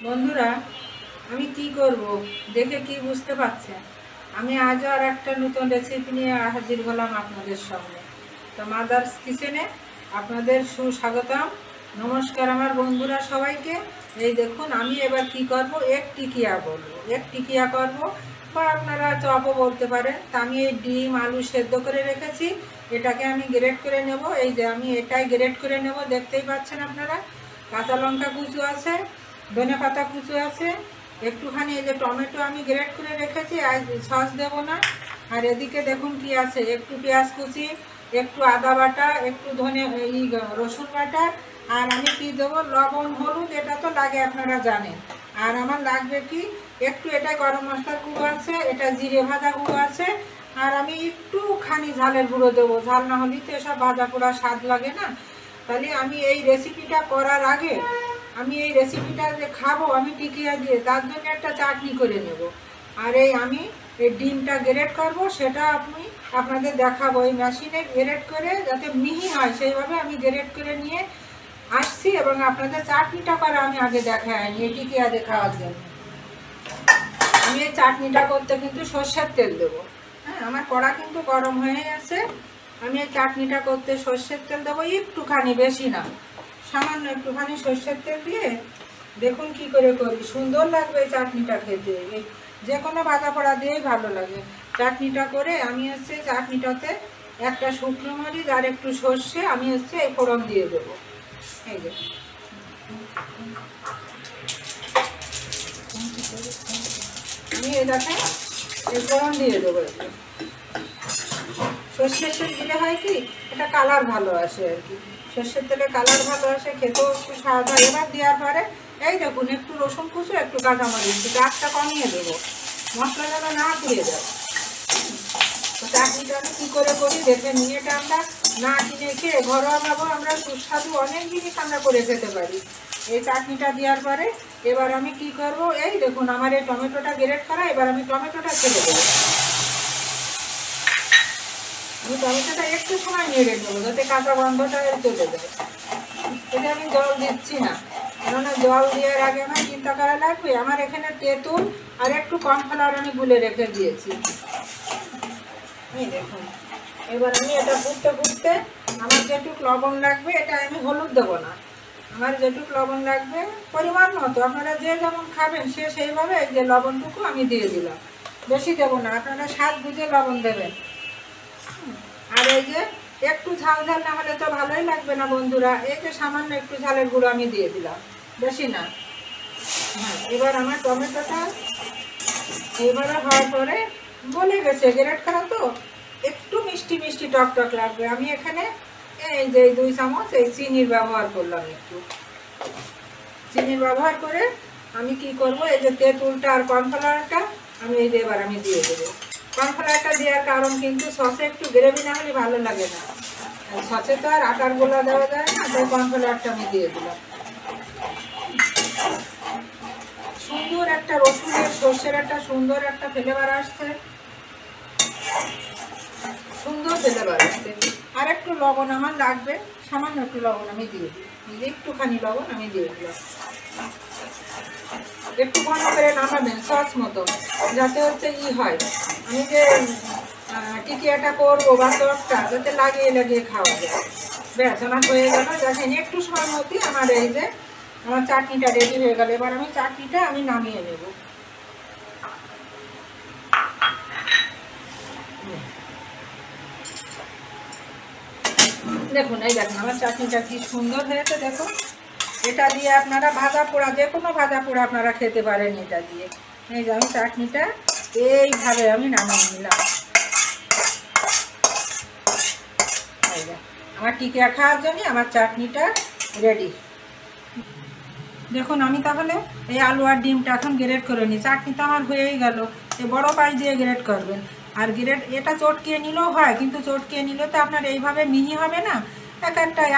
বন্ধুরা, আমি কি করব দেখে কি বুঝতে পারছেন? আমি আজও আর একটা নতুন রেসিপি নিয়ে হাজির হলাম আপনাদের সামনে। তো মাদার্স কিচেনে আপনাদের সুস্বাগতম। নমস্কার আমার বন্ধুরা সবাইকে। এই দেখুন, আমি এবার কি করব, এক টিকিয়া বলবো, এক টিকিয়া করব, বা আপনারা চপও বলতে পারেন। তা আমি এই ডিম আলু সেদ্ধ করে রেখেছি, এটাকে আমি গ্রেট করে নেব। এই যে আমি এটাই গ্রেট করে নেব, দেখতেই পাচ্ছেন আপনারা। কাঁচা লঙ্কা কুচু আছে, ধনে পাতা কুচু আছে, একটুখানি এই যে টমেটো আমি গ্রেট করে রেখেছি, আর সস দেবো না। আর এদিকে দেখুন কি আছে, একটু পেঁয়াজ কুচি, একটু আদা বাটা, একটু রসুন বাটা, আর আমি কি দেবো, লবণ হলুদ, এটা তো লাগে আপনারা জানেন। আর আমার লাগবে কি, একটু এটা গরম মশলার গুঁড়ো আছে, এটা জিরে ভাজা গুঁড়ো আছে, আর আমি একটুখানি ঝালের গুঁড়ো দেবো। ঝাল না হলে তো এসব ভাজা পোড়া স্বাদ লাগে না। তাহলে আমি এই রেসিপিটা করার আগে, আমি এই রেসিপিটা যে খাবো আমি টিকিয়া দিয়ে, তার জন্য একটা চাটনি করে নেব। আর আমি এই ডিমটা গ্রেট করব, সেটা আমি আপনাদের দেখাবো। এই মেশিনে গ্রেট করে যাতে মিহি হয় সেইভাবে আমি গ্রেট করে নিয়ে আসছি, এবং আপনাদের চাটনিটা করা আমি আগে দেখাইনি এই টিকিয়া দিয়ে খাওয়ার জন্য। আমি এই চাটনিটা করতে কিন্তু সর্ষের তেল দেবো। হ্যাঁ, আমার কড়া কিন্তু গরম হয়ে গেছে। আমি এই চাটনিটা করতে সর্ষের তেল দেবো একটুখানি, বেশি না, সামান্য একটুখানি সর্ষের তেল দিয়ে দেখুন কি করে করি। সুন্দর লাগবে এই চাটনিটা খেতে, যে কোনো ভাজা পোড়া দিয়েই ভালো লাগে। চাটনিটা করে আমি চাটনিটাতে একটা শুকনো মরিচ আর একটু সর্ষে আমি এই ফোড়ন দিয়ে দেবো। এই যে আমি এটাকে এই ফোড়ন দিয়ে দেবো। সর্ষের তেল দিলে হয় কি, এটা কালার ভালো আসে আর কি। সর্ষের তেলে কালার ভালো আসে, খেতেও একটু স্বাদ হয়। এবার দেওয়ার পরে এই দেখুন, একটু রসুন কুচো, একটু কাঁচামরিচ, গাছটা কমিয়ে দেবো, মশলা যেন না পুড়িয়ে যায়। তো চাটনিটা আমি কী করে করি দেখে নিয়ে, এটা আমরা না কিনে খেয়ে ঘরোয়া ভাবো আমরা সুস্বাদু অনেক জিনিস আমরা করে খেতে পারি। এই চাটনিটা দেওয়ার পরে এবার আমি কি করব, এই দেখুন আমার এই টমেটোটা গ্রেট করা, এবার আমি টমেটোটা ছেড়ে দেবো। আমি টমেটোটা একটু সময় নেড়ে দেবো যাতে কাঁচা গন্ধটা চলে যায়। এটা আমি জল দিচ্ছি না, কেননা জল দেওয়ার আগে আমার চিন্তা করা লাগবে। আমার এখানে তেঁতুল আর একটু কর্নফ্লাওয়ার আমি গুলে রেখে দিয়েছি। এই দেখুন, এবার আমি এটা ফুটতে ফুটতে আমার যেটুকু লবণ লাগবে, এটা আমি হলুদ দেবো না, আমার যেটুকু লবণ লাগবে পরিমাণ মতো, আপনারা যে যেমন খাবেন সে সেইভাবে এই যে লবণটুকু আমি দিয়ে দিলাম। বেশি দেবো না, আপনারা স্বাদ বুঝে লবণ দেবেন। আর এই যে একটু ঝাল ঝাল না হলে তো ভালোই লাগবে না বন্ধুরা। এই যে সামান্য একটু ঝালের গুঁড়ো আমি দিয়ে দিলাম, বেশি না। হ্যাঁ, এবার আমার টমেটোটা এইভাবে হওয়ার পরে গলে গেছে, গ্রেট করা তো একটু মিষ্টি মিষ্টি টক টক লাগবে। আমি এখানে এই যে 2 চামচ এই চিনির ব্যবহার করলাম। একটু চিনির ব্যবহার করে আমি কি করব, এই যে তেঁতুলটা আর কর্নফ্লাওয়ারটা আমি এই যে এবার আমি দিয়ে দেবো। কর্নফ্লাওয়ারটা দেওয়ার কারণ কিন্তু সসে একটু গ্রেভি না হলে ভালো লাগে না, সসে তো আর আটার গোলা দেওয়া যায় না, তাই কর্নফ্লাওয়ারটা আমি দিয়ে দিলাম। সুন্দর একটা রসুনের সর্ষের একটা সুন্দর একটা ফ্লেভার আসছে, সুন্দর ফ্লেভার আসছে। আর একটু লবণ আমার লাগবে, সামান্য একটু লবণ আমি দিয়ে দিই, একটুখানি লবণ আমি দিয়ে দিলাম। একটু ঘন করে নামাবেন সস মতো, যাতে হয় আমি যে টিকিয়াটা করবো বা চপটা যাতে লাগিয়ে লাগিয়ে খাওয়া যায়। ব্যাস আমার হয়ে গেল। দেখেন একটু সময় মধ্যেই আমার এই যে আমার চাটনিটা রেডি হয়ে গেল। এবার আমি চাটনিটা আমি নামিয়ে নেব। দেখুন, এই দেখুন আমার চাটনিটা কি সুন্দর হয়েছে। দেখুন, এটা দিয়ে আপনারা ভাজা পোড়া, যে কোনো ভাজা পোড়া আপনারা খেতে পারেন এটা দিয়ে। এই যে আমি চাটনিটা এইভাবে আমি নামিয়ে নিলাম। আমার টিকিয়া খাওয়ার জন্য আমার চাটনিটা রেডি। দেখুন, আমি তাহলে এই আলু আর ডিমটা এখন গ্রেট করে নিই। চাটনি তো আমার হয়েই গেল। এই বড় পাশ দিয়ে গ্রেট করবেন। আর এটা চটকিয়ে নিলেও হয়, কিন্তু চটকিয়ে নিলে তো আপনার এইভাবে মিহি হবে না,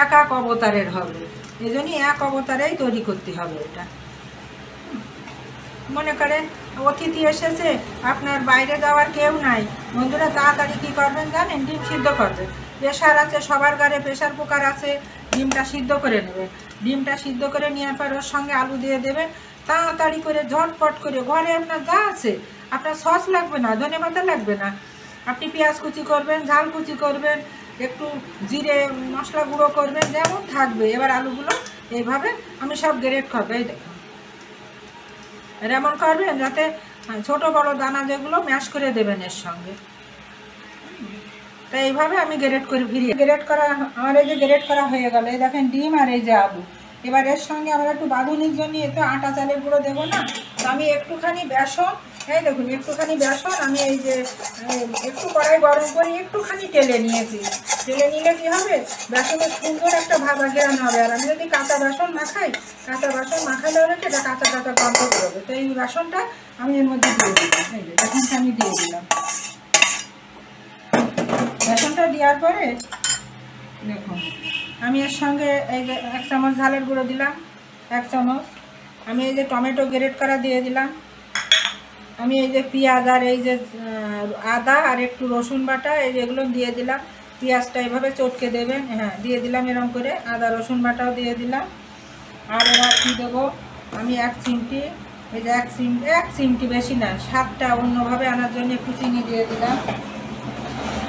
এক এক অবতারের হবে। এই জন্যই এক অবতারেই তৈরি করতে হবে এটা। মনে করেন অতিথি এসেছে, আপনার বাইরে যাওয়ার কেউ নাই, বন্ধুরা তাড়াতাড়ি কী করবেন জানেন, ডিম সিদ্ধ করবেন। প্রেশার আছে সবার ঘরে, প্রেশার কুকার আছে, ডিমটা সিদ্ধ করে নেবেন। ডিমটা সিদ্ধ করে নেওয়ার পর ওর সঙ্গে আলু দিয়ে দেবেন, তাড়াতাড়ি করে ঝটপট করে, ঘরে আপনার যা আছে, আপনার সস লাগবে না, ধনেপাতা লাগবে না, আপনি পেঁয়াজ কুচি করবেন, ঝাল কুচি করবেন, একটু জিরে মশলা গুঁড়ো করবেন, যেমন থাকবে। এবার আলুগুলো এইভাবে আমি সব গ্রেট করবো, এই দেখুন এমন করবেন যাতে ছোট বড় দানা যেগুলো ম্যাশ করে দেবেন এর সঙ্গে। তাই এইভাবে আমি গ্রেট করে ফিরিয়ে গ্রেট করা, আমার এই যে গ্রেট করা হয়ে গেল, এই দেখেন ডিম আর এই যে আলু। এবার এর সঙ্গে আমরা একটু বাঁধুনির জন্য তো আটা চালের গুঁড়ো দেবো না, তো আমি একটুখানি বেসন, এই দেখুন একটুখানি বেসন আমি এই যে একটু কড়াই গরম করে একটুখানি টেলে নিয়েছি। টেলে নিলে কী হবে, বেসনের সুন্দর একটা ভাজা ঘেরানো হবে। আর আমি যদি কাঁচা বেসন মাখাই, কাঁচা বেসন মাখালে হবে কি, এটা কাঁচা কাঁচা গন্ধ করবে। তো এই বেসনটা আমি এর মধ্যে দিয়ে দিলাম, এই যে বেসনটা আমি দিয়ে দিলাম। বেসনটা দেওয়ার পরে দেখুন আমি এর সঙ্গে এই যে 1 চামচ ঝালের গুঁড়ো দিলাম, 1 চামচ। আমি এই যে টমেটো গ্রেট করা দিয়ে দিলাম। আমি এই যে পেঁয়াজ আর এই যে আদা আর একটু রসুন বাটা এই যেগুলো দিয়ে দিলাম। পেঁয়াজটা এভাবে চটকে দেবেন, হ্যাঁ দিয়ে দিলাম এরকম করে, আদা রসুন বাটাও দিয়ে দিলাম। আর এবার কী দেবো, আমি 1 চিমটি, এই যে 1 চিমটি বেশি না, স্বাদটা অন্যভাবে আনার জন্য একটু চিনি দিয়ে দিলাম।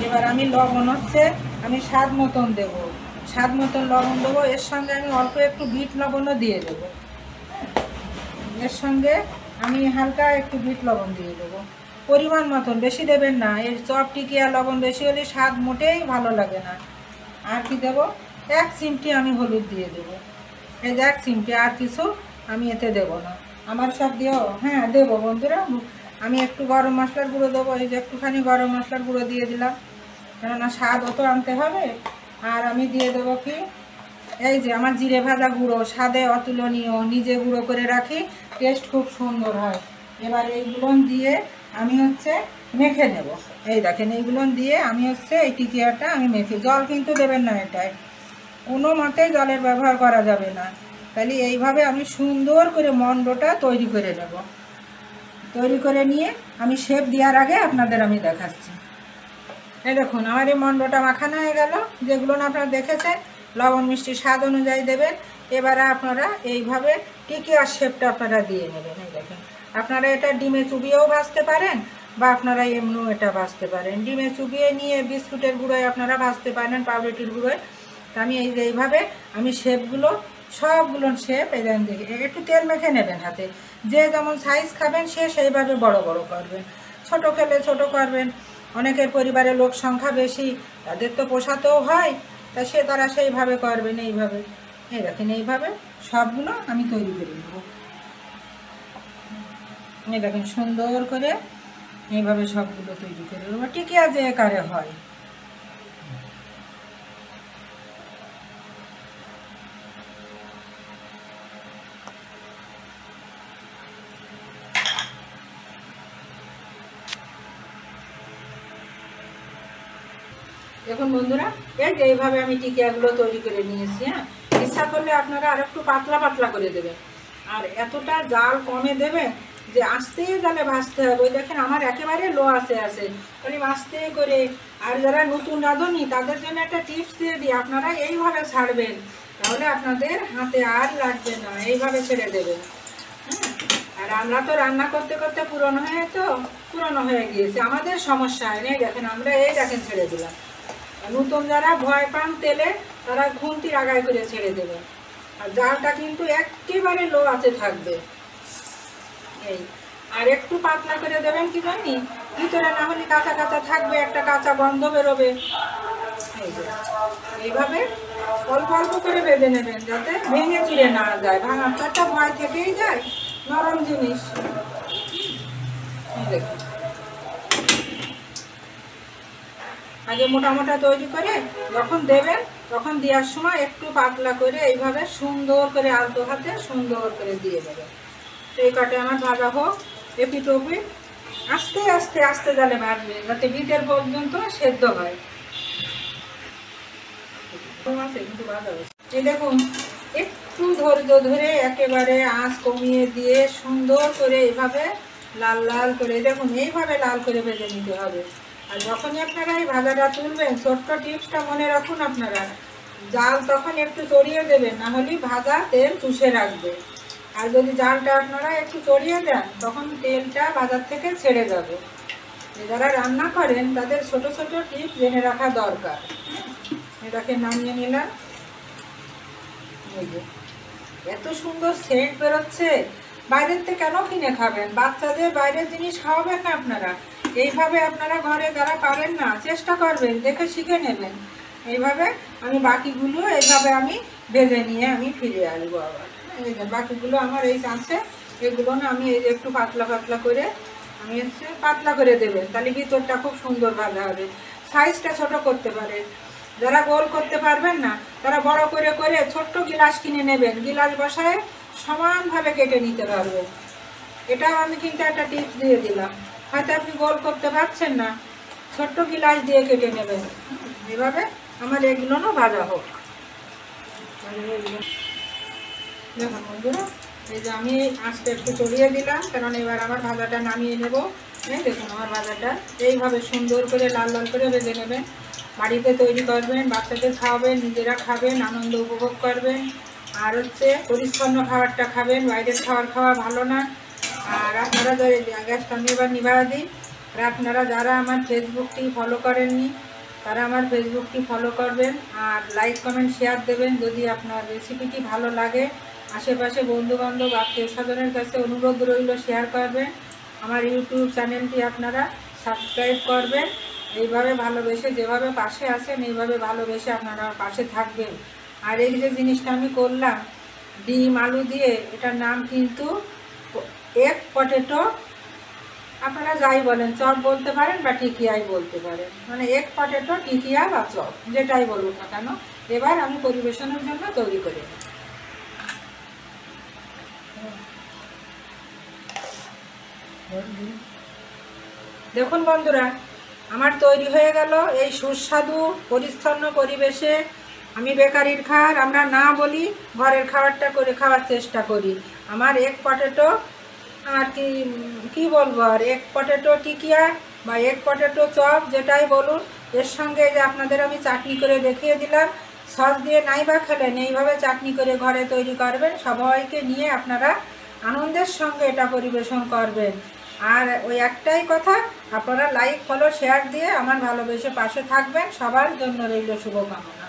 এবার আমি লবণ হচ্ছে আমি স্বাদ মতন দেবো, স্বাদ মতন লবণ দেবো। এর সঙ্গে আমি অল্প একটু বিট লবণও দিয়ে দেবো, এর সঙ্গে আমি হালকা একটু বিট লবণ দিয়ে দেবো, পরিমাণ মতন, বেশি দেবেন না। এই চপ টিকিয়া লবণ বেশি হলে স্বাদ মোটেই ভালো লাগে না। আর কি দেবো, 1 চিমটি আমি হলুদ দিয়ে দেবো, এই যে 1 চিমটি, আর কিছু আমি এতে দেবো না। আমার সব দিয়েও, হ্যাঁ দেবো বন্ধুরা, আমি একটু গরম মশলার গুঁড়ো দেবো, এই যে একটুখানি গরম মশলার গুঁড়ো দিয়ে দিলাম, কেননা স্বাদ অতো আনতে হবে। আর আমি দিয়ে দেবো কি, এই যে আমার জিরে ভাজা গুঁড়ো, স্বাদে অতুলনীয়, নিজে গুঁড়ো করে রাখি, টেস্ট খুব সুন্দর হয়। এবার এইগুলো দিয়ে আমি হচ্ছে মেখে নেব। এই দেখেন এইগুলো দিয়ে আমি হচ্ছে এই টিকিয়াটা আমি মেখে, জল কিন্তু দেবেন না, এটায় কোনো মতেই জলের ব্যবহার করা যাবে না। তাহলে এইভাবে আমি সুন্দর করে মণ্ডটা তৈরি করে নেব। তৈরি করে নিয়ে আমি শেপ দেওয়ার আগে আপনাদের আমি দেখাচ্ছি। এই দেখুন আমার এই মণ্ডটা মাখানো হয়ে গেল, যেগুলো না আপনারা দেখেছেন, লবণ মিষ্টি স্বাদ অনুযায়ী দেবেন। এবারে আপনারা এইভাবে টিকিয়ার শেপটা আপনারা দিয়ে নেবেন। এই দেখেন আপনারা এটা ডিমে চুবিয়েও ভাজতে পারেন, বা আপনারা এমনিও এটা ভাজতে পারেন। ডিমে চুবিয়ে নিয়ে বিস্কুটের গুঁড়োয় আপনারা ভাজতে পারেন, পাউরুটির গুঁড়োয়। তো আমি এই যে এইভাবে আমি শেপগুলো, সবগুলো শেপ এই দেখে একটু তেল মেখে নেবেন হাতে। যে যেমন সাইজ খাবেন সে সেইভাবে বড় বড় করবেন, ছোট খেলে ছোট করবেন। অনেকের পরিবারে লোক সংখ্যা বেশি, তাদের তো পোষাতেও হয়, তা তারা সেইভাবে করবেন। এইভাবে এই দেখেন এইভাবে সবগুলো আমি তৈরি করে নেব। এই দেখেন সুন্দর করে এইভাবে সবগুলো তৈরি করে নেব, টিকিয়া যে আকারে হয়। দেখুন বন্ধুরা, এই যে এইভাবে আমি টিকিয়াগুলো তৈরি করে নিয়েছি। হ্যাঁ, ইচ্ছা করলে আপনারা আর একটু পাতলা পাতলা করে দেবেন, আর এতটা জাল কমে দেবেন যে আস্তে জালে ভাজতে হবে। ওই দেখেন আমার একেবারে লো আছে মানে আস্তে করে। আর যারা নতুন রাঁধুনি তাদের জন্য একটা টিপস দিয়ে দিই, আপনারা এইভাবে ছাড়বেন, তাহলে আপনাদের হাতে আর লাগবে না, এইভাবে ছেড়ে দেবেন। আর আমরা তো রান্না করতে করতে পুরনো হয়ে গিয়েছে, আমাদের সমস্যা হয় না। দেখেন আমরা এই দেখেন ছেড়ে দিলাম। নতুন যারা ভয় পান তেলে, তারা ঘুমটির আগায় করে ছেড়ে দেবে। আর জালটা কিন্তু একেবারে লো আছে থাকবে। এই আর একটু পাতলা করে দেবেন, কি জানি ভিতরে না হলে কাঁচা কাঁচা থাকবে, একটা কাঁচা গন্ধ বেরোবে। এই যে এইভাবে অল্প অল্প করে বেঁধে নেবেন, যাতে ভেঙে চিড়ে না যায়। ভাঙার তো একটা ভয় থেকেই যায়, নরম জিনিস। দেখুন আগে মোটা মোটা তৈরি করে যখন দেবেন, তখন দেওয়ার সময় একটু পাতলা করে এইভাবে সুন্দর করে আলতো হাতে সুন্দর করে দিয়ে দেবেন। এই কাটে আমার ভাজা হোক, এপিট ওপিট আস্তে আস্তে আস্তে জালে ভাজবে, যাতে বিটের পর্যন্ত সেদ্ধ হয়। এই দেখুন একটু ধৈর্য ধরে একেবারে আঁচ কমিয়ে দিয়ে সুন্দর করে এইভাবে লাল লাল করে, দেখুন এইভাবে লাল করে ভেজে নিতে হবে। আর যখনই আপনারা এই ভাজাটা তুলবেন, ছোট্ট টিপসটা মনে রাখুন, আপনারা জাল তখন একটু চড়িয়ে দেবেন, না হলে ভাজা তেল চুষে রাখবে। আর যদি জালটা আপনারা একটু চড়িয়ে দেন তখন তেলটা বাজার থেকে ছেড়ে যাবে। যারা রান্না করেন তাদের ছোট ছোট টিপ জেনে রাখা দরকার। এটাকে নামিয়ে নিলাম। এত সুন্দর সেন্ট বেরোচ্ছে, বাইরের থেকে কেন কিনে খাবেন? বাচ্চাদের বাইরের জিনিস খাওয়াবেন না আপনারা। এইভাবে আপনারা ঘরে যারা পারেন না চেষ্টা করবেন, দেখে শিখে নেবেন। এইভাবে আমি বাকিগুলো এইভাবে আমি ভেজে নিয়ে আমি ফিরে আসবো আবার। এই যে বাকিগুলো আমার এই আছে, এগুলো না আমি এই একটু পাতলা পাতলা করে আমি হচ্ছে পাতলা করে দেবেন, তাহলে ভিতরটা খুব সুন্দর ভাজা হবে। সাইজটা ছোট করতে পারে, যারা গোল করতে পারবেন না তারা বড় করে করে ছোট্ট গিলাস কিনে নেবেন, গিলাস বসায় সমানভাবে কেটে নিতে পারবেন। এটাও আমি কিন্তু একটা টিপস দিয়ে দিলাম। হয়তো আপনি গোল করতে পারছেন না, ছোট্ট গিলাস দিয়ে কেটে নেবেন। এভাবে আমার এগুলো না ভাজা হোক। দেখুন বন্ধুরা, এই যে আমি আঁচটা একটু চড়িয়ে দিলাম, কারণ এবার আমার ভাজাটা নামিয়ে নেব। এই দেখুন আমার ভাজাটা এইভাবে সুন্দর করে লাল লাল করে ভেজে নেবেন। বাড়িতে তৈরি করবেন, বাচ্চাদের খাওয়াবেন, নিজেরা খাবেন, আনন্দ উপভোগ করবেন। আর হচ্ছে পরিচ্ছন্ন খাবারটা খাবেন, বাইরের খাবার খাওয়া ভালো না। আর আপনারা গ্যাসটা আমি এবার নিভায়া দিই। আর আপনারা যারা আমার ফেসবুকটি ফলো করেননি তারা আমার ফেসবুকটি ফলো করবেন, আর লাইক কমেন্ট শেয়ার দেবেন যদি আপনার রেসিপিটি ভালো লাগে। আশেপাশে বন্ধুবান্ধব আত্মীয় স্বজনের কাছে অনুরোধ রইল শেয়ার করবেন। আমার ইউটিউব চ্যানেলটি আপনারা সাবস্ক্রাইব করবেন। এইভাবে ভালোবেসে, যেভাবে পাশে আছেন এইভাবে ভালোবেসে আপনারা পাশে থাকবেন। আর এই যে জিনিসটা আমি করলাম ডিম আলু দিয়ে, এটার নাম কিন্তু এগ পটেটো। আপনারা যাই বলেন, চপ বলতে পারেন বা টিকিয়াই বলতে পারেন, মানে এগ পটেটো, টিকিয়া বা চপ যেটাই বলুন না কেন। এবার আমি পরিবেশনের জন্য তৈরি করে নিই। দেখুন বন্ধুরা, আমার তৈরি হয়ে গেল এই সুস্বাদু পরিচ্ছন্ন পরিবেশে। আমি বেকারির খাবার আমরা না বলি, ঘরের খাবারটা করে খাওয়ার চেষ্টা করি। আমার এগ পটেটো আর কি বলবো, আর এগ পটেটো টিকিয়া বা এগ পটেটো চপ যেটাই বলুন, এর সঙ্গে যে আপনাদের আমি চাটনি করে দেখিয়ে দিলাম। সস দিয়ে নাই বা খেলেন, এইভাবে চাটনি করে ঘরে তৈরি করবেন, সবাইকে নিয়ে আপনারা আনন্দের সঙ্গে এটা পরিবেশন করবেন। আর ওই একটাই কথা, আপনারা লাইক ফলো শেয়ার দিয়ে আমার ভালোবেসে পাশে থাকবেন। সবার জন্য রইল শুভকামনা।